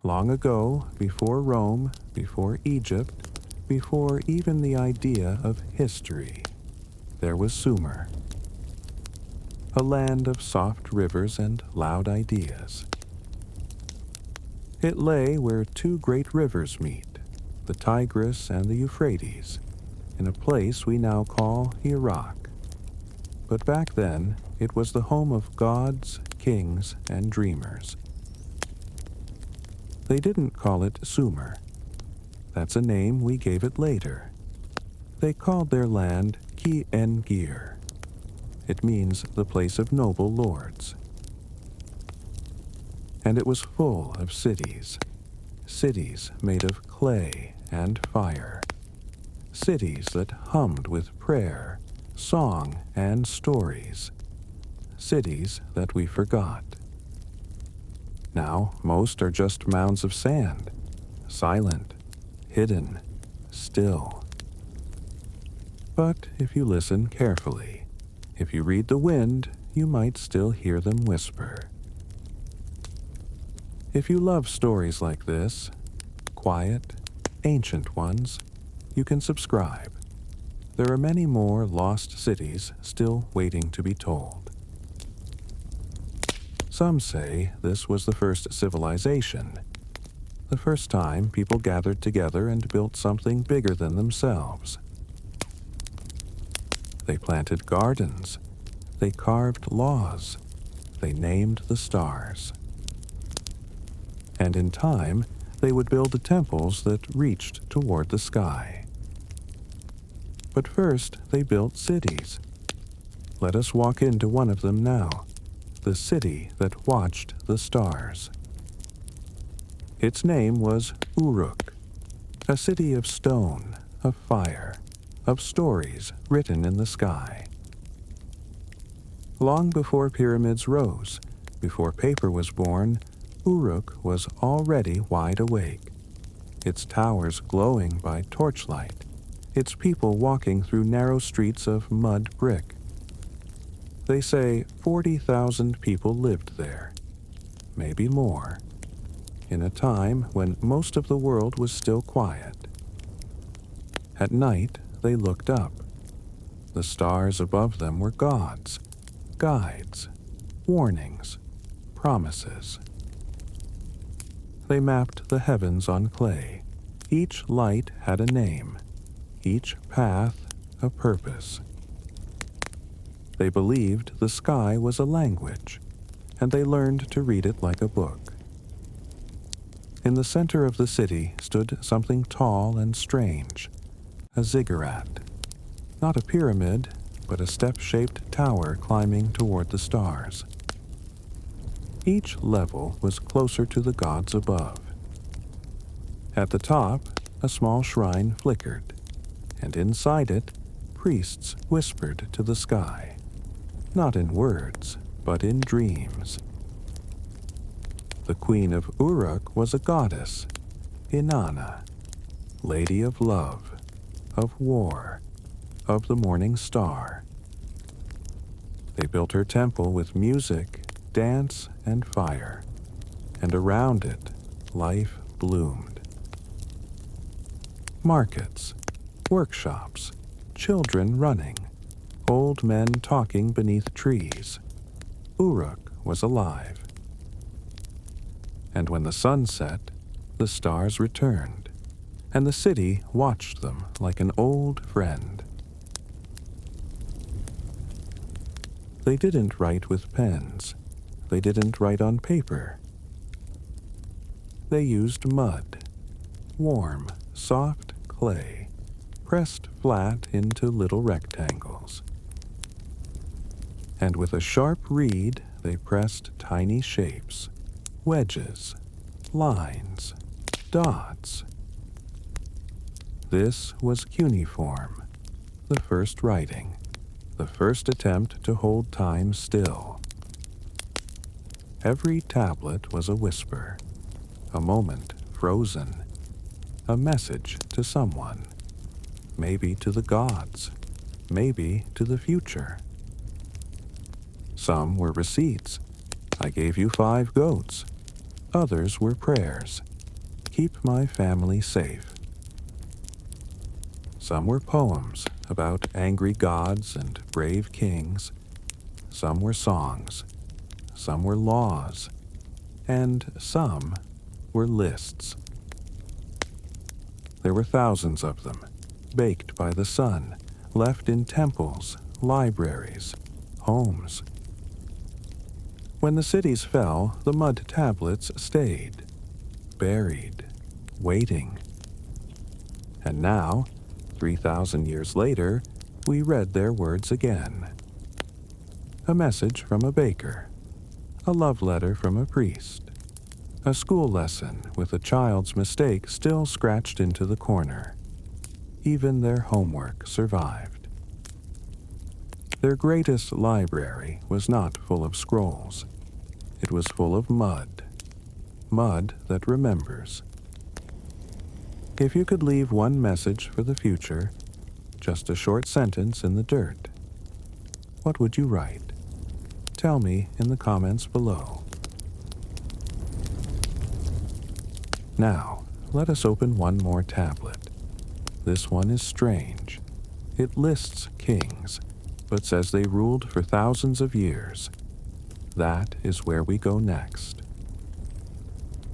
Long ago, before Rome, before Egypt, before even the idea of history, there was Sumer, a land of soft rivers and loud ideas. It lay where two great rivers meet, the Tigris and the Euphrates, in a place we now call Iraq. But back then, it was the home of gods, kings, and dreamers. They didn't call it Sumer. That's a name we gave it later. They called their land Ki-en-Gir. It means the place of noble lords. And it was full of cities, cities made of clay and fire, cities that hummed with prayer, song, and stories, cities that we forgot. Now, most are just mounds of sand, silent, hidden, still. But if you listen carefully, if you read the wind, you might still hear them whisper. If you love stories like this, quiet, ancient ones, you can subscribe. There are many more lost cities still waiting to be told. Some say this was the first civilization, the first time people gathered together and built something bigger than themselves. They planted gardens, they carved laws, they named the stars. And in time, they would build the temples that reached toward the sky. But first, they built cities. Let us walk into one of them now, the city that watched the stars. Its name was Uruk, a city of stone, of fire, of stories written in the sky. Long before pyramids rose, before paper was born, Uruk was already wide awake, its towers glowing by torchlight, its people walking through narrow streets of mud brick. They say 40,000 people lived there, maybe more, in a time when most of the world was still quiet. At night, they looked up. The stars above them were gods, guides, warnings, promises. They mapped the heavens on clay. Each light had a name, each path a purpose. They believed the sky was a language, and they learned to read it like a book. In the center of the city stood something tall and strange, a ziggurat. Not a pyramid, but a step-shaped tower climbing toward the stars. Each level was closer to the gods above. At the top, a small shrine flickered, and inside it, priests whispered to the sky, not in words, but in dreams. The queen of Uruk was a goddess, Inanna, lady of love, of war, of the morning star. They built her temple with music, dance, and fire, and around it, life bloomed. Markets, workshops, children running, old men talking beneath trees. Uruk was alive. And when the sun set, the stars returned, and the city watched them like an old friend. They didn't write with pens. They didn't write on paper. They used mud, warm, soft clay, pressed flat into little rectangles. And with a sharp reed, they pressed tiny shapes, wedges, lines, dots. This was cuneiform, the first writing, the first attempt to hold time still. Every tablet was a whisper, a moment frozen, a message to someone, maybe to the gods, maybe to the future. Some were receipts. I gave you 5 goats. Others were prayers. keep my family safe. Some were poems about angry gods and brave kings. Some were songs. Some were laws. And some were lists. There were thousands of them, baked by the sun, left in temples, libraries, homes. When the cities fell, the mud tablets stayed, buried, waiting. And now, 3,000 years later, we read their words again. A message from a baker, a love letter from a priest, a school lesson with a child's mistake still scratched into the corner. Even their homework survived. Their greatest library was not full of scrolls. It was full of mud. Mud that remembers. If you could leave one message for the future, just a short sentence in the dirt, what would you write? Tell me in the comments below. Now, let us open one more tablet. This one is strange. It lists kings, but says they ruled for thousands of years. That is where we go next.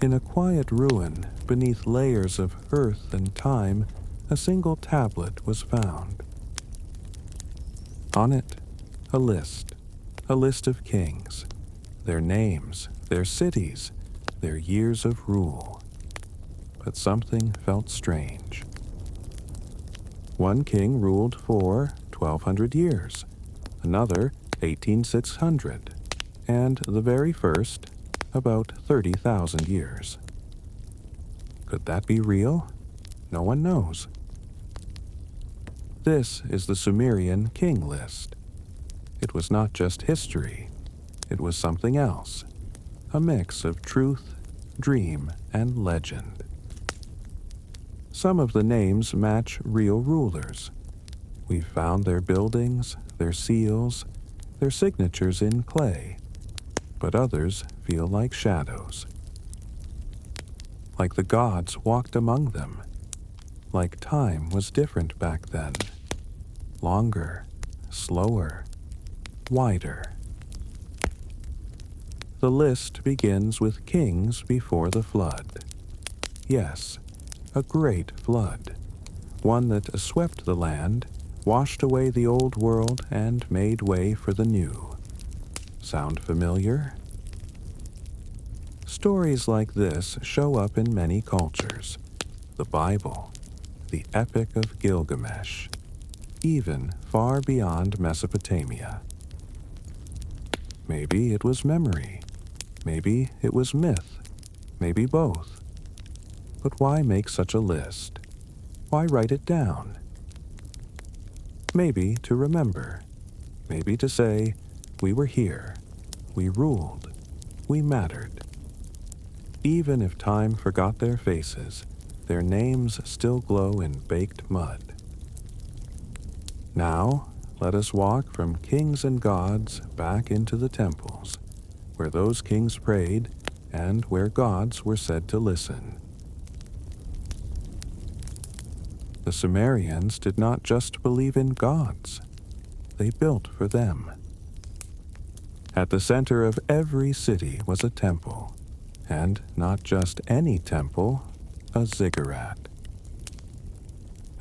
In a quiet ruin, beneath layers of earth and time, a single tablet was found. On it, a list of kings, their names, their cities, their years of rule. But something felt strange. One king ruled for 1,200 years, another 18,600, and the very first about 30,000 years. Could that be real? No one knows. This is the Sumerian king list. It was not just history. It was something else, a mix of truth, dream, and legend. Some of the names match real rulers. We've found their buildings, their seals, their signatures in clay, but others feel like shadows. Like the gods walked among them, like time was different back then. Longer, slower, wider. The list begins with kings before the flood. Yes, a great flood, one that swept the land, washed away the old world, and made way for the new. Sound familiar? Stories like this show up in many cultures. The Bible, the Epic of Gilgamesh, even far beyond Mesopotamia. Maybe it was memory. Maybe it was myth. Maybe both. But why make such a list? Why write it down? Maybe to remember. Maybe to say, we were here. We ruled. We mattered. Even if time forgot their faces, their names still glow in baked mud. Now, let us walk from kings and gods back into the temples, where those kings prayed and where gods were said to listen. The Sumerians did not just believe in gods. They built for them. At the center of every city was a temple, and not just any temple, a ziggurat.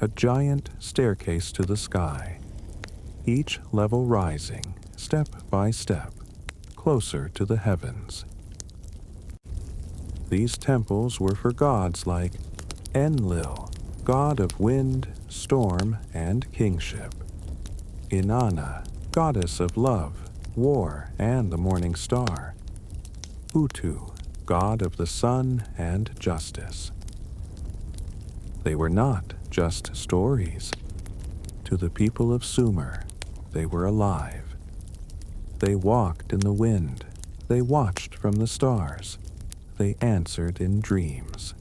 A giant staircase to the sky, each level rising, step by step, closer to the heavens. These temples were for gods like Enlil, god of wind, storm, and kingship; Inanna, goddess of love, war, and the morning star; Utu, god of the sun and justice. They were not just stories. To the people of Sumer, they were alive. They walked in the wind. They watched from the stars. They answered in dreams.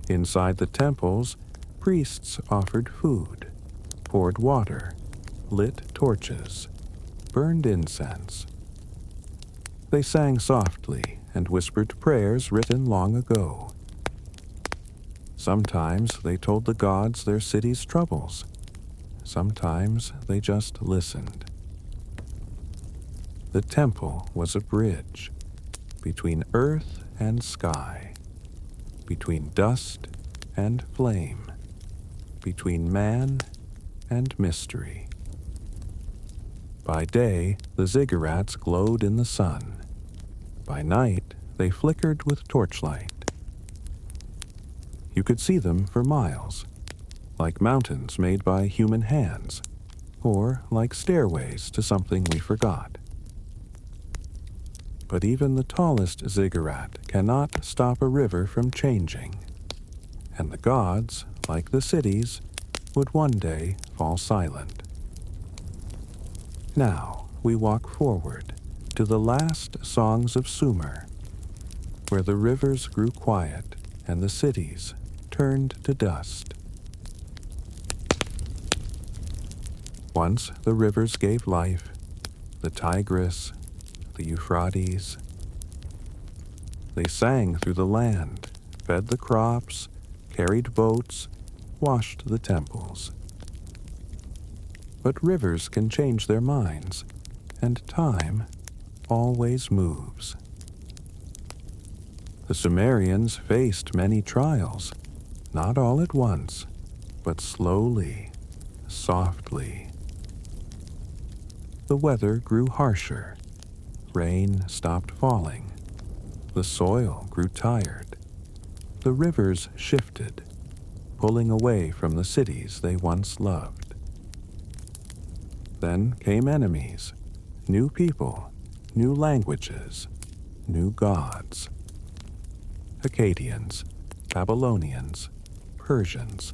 Inside the temples, priests offered food, poured water, lit torches, burned incense. They sang softly and whispered prayers written long ago, Sometimes they told the gods their city's troubles. Sometimes they just listened. The temple was a bridge between earth and sky, between dust and flame, between man and mystery. By day, the ziggurats glowed in the sun. By night, they flickered with torchlight. You could see them for miles, like mountains made by human hands, or like stairways to something we forgot. But even the tallest ziggurat cannot stop a river from changing, and the gods, like the cities, would one day fall silent. Now we walk forward to the last songs of Sumer, where the rivers grew quiet and the cities turned to dust. Once the rivers gave life, the Tigris, the Euphrates. They sang through the land, fed the crops, carried boats, washed the temples. But rivers can change their minds, and time always moves. The Sumerians faced many trials, not all at once, but slowly, softly. The weather grew harsher. Rain stopped falling. The soil grew tired. The rivers shifted, pulling away from the cities they once loved. Then came enemies, new people, new languages, new gods. Akkadians, Babylonians, Persians.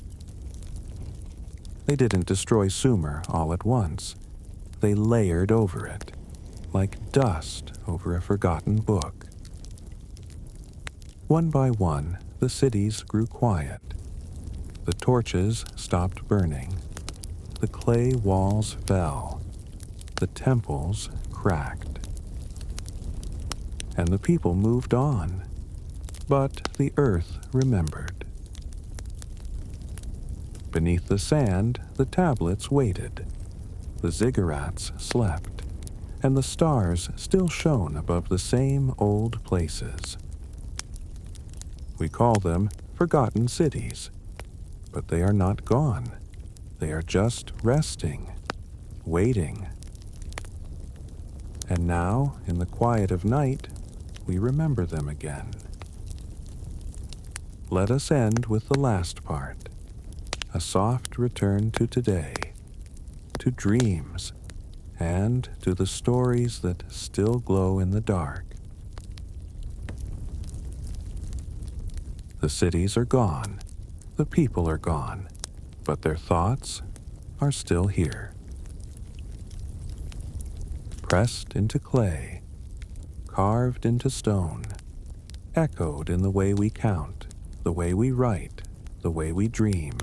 They didn't destroy Sumer all at once. They layered over it, like dust over a forgotten book. One by one, the cities grew quiet. The torches stopped burning. The clay walls fell. The temples cracked. And the people moved on, but the earth remembered. Beneath the sand, the tablets waited. The ziggurats slept, and the stars still shone above the same old places. We call them forgotten cities, but they are not gone. They are just resting, waiting. And now, in the quiet of night, we remember them again. Let us end with the last part, a soft return to today, to dreams, and to the stories that still glow in the dark. The cities are gone, the people are gone, but their thoughts are still here. Pressed into clay, carved into stone, echoed in the way we count, the way we write, the way we dream.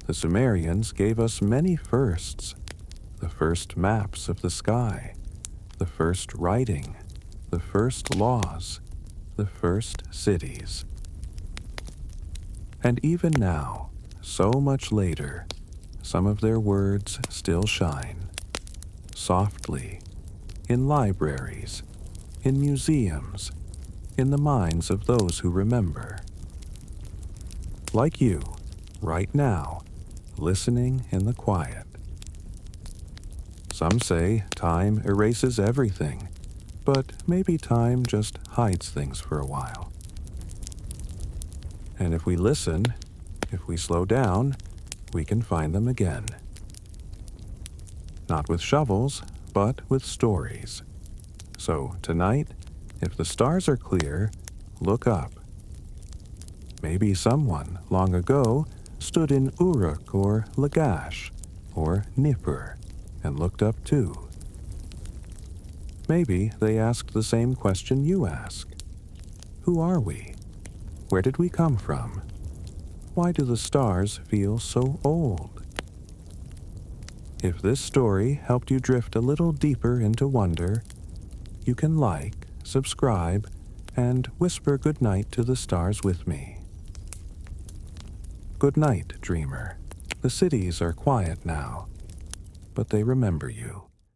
The Sumerians gave us many firsts, the first maps of the sky, the first writing, the first laws, the first cities. And even now, so much later, some of their words still shine, softly, in libraries, in museums, in the minds of those who remember. Like you, right now, listening in the quiet. Some say time erases everything, but maybe time just hides things for a while. And if we listen, if we slow down, we can find them again. Not with shovels, but with stories. So tonight, if the stars are clear, look up. Maybe someone, long ago, stood in Uruk or Lagash or Nippur and looked up too. Maybe they asked the same question you ask. Who are we? Where did we come from? Why do the stars feel so old? If this story helped you drift a little deeper into wonder, you can like, subscribe, and whisper goodnight to the stars with me. Good night, dreamer. The cities are quiet now, but they remember you.